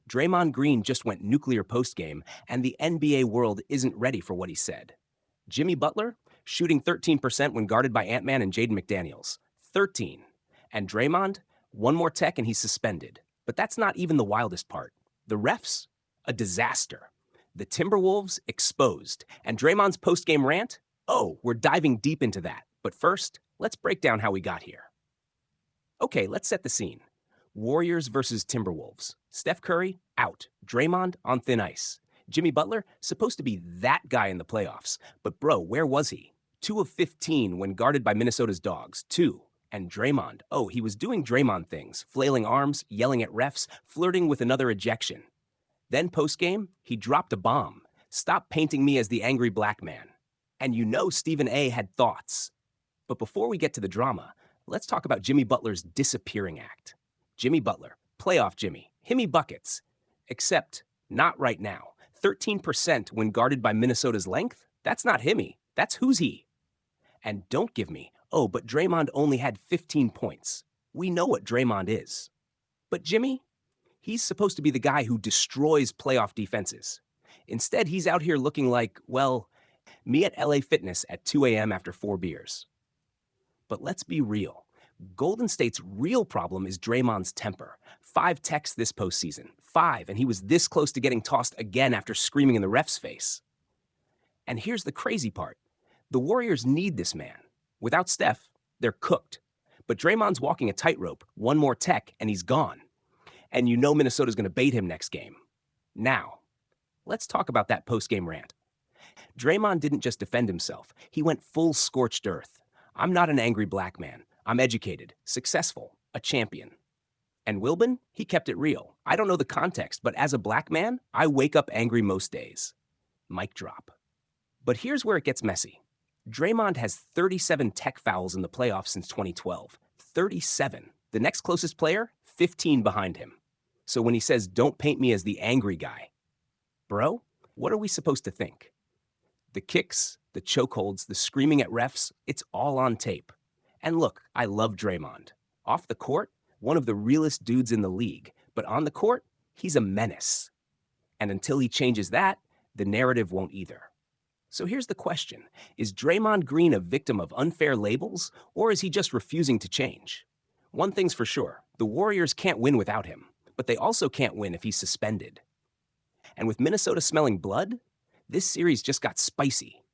Draymond Green just went nuclear postgame, and the NBA world isn't ready for what he said. Jimmy Butler, shooting 13% when guarded by Ant-Man and Jaden McDaniels. 13. And Draymond, one more tech and he's suspended. But that's not even the wildest part. The refs, a disaster. The Timberwolves, exposed. And Draymond's postgame rant? Oh, we're diving deep into that. But first, let's break down how we got here. Okay, let's set the scene. Warriors versus Timberwolves. Steph Curry, out. Draymond, on thin ice. Jimmy Butler, supposed to be that guy in the playoffs. But bro, where was he? 2 of 15 when guarded by Minnesota's dogs. 2. And Draymond, oh, he was doing Draymond things. Flailing arms, yelling at refs, flirting with another ejection. Then postgame, he dropped a bomb. Stop painting me as the angry black man. And you know Stephen A. had thoughts. But before we get to the drama, let's talk about Jimmy Butler's disappearing act. Jimmy Butler, playoff Jimmy, himmy buckets. Except, not right now. 13% when guarded by Minnesota's length? That's not himmy, that's who's he. And don't give me, oh, but Draymond only had 15 points. We know what Draymond is. But Jimmy? He's supposed to be the guy who destroys playoff defenses. Instead, he's out here looking like, well, me at LA Fitness at 2 a.m. after 4 beers. But let's be real. Golden State's real problem is Draymond's temper. 5 techs this postseason. 5, and he was this close to getting tossed again after screaming in the ref's face. And here's the crazy part. The Warriors need this man. Without Steph, they're cooked. But Draymond's walking a tightrope, one more tech, and he's gone. And you know Minnesota's going to bait him next game. Now, let's talk about that postgame rant. Draymond didn't just defend himself. He went full scorched earth. I'm not an angry black man. I'm educated, successful, a champion. And Wilbin, he kept it real. I don't know the context, but as a black man, I wake up angry most days. Mic drop. But here's where it gets messy. Draymond has 37 tech fouls in the playoffs since 2012. 37. The next closest player, 15 behind him. So when he says, don't paint me as the angry guy, bro, what are we supposed to think? The kicks, the chokeholds, the screaming at refs, it's all on tape. And look, I love Draymond. Off the court, one of the realest dudes in the league. But on the court, he's a menace. And until he changes that, the narrative won't either. So here's the question. Is Draymond Green a victim of unfair labels, or is he just refusing to change? One thing's for sure, the Warriors can't win without him, but they also can't win if he's suspended. And with Minnesota smelling blood, this series just got spicy.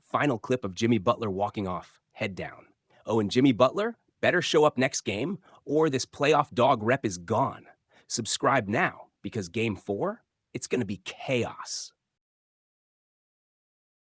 Final clip of Jimmy Butler walking off, head down. Oh, and Jimmy Butler better show up next game, or this playoff dog rep is gone. Subscribe now, because Game 4, it's going to be chaos.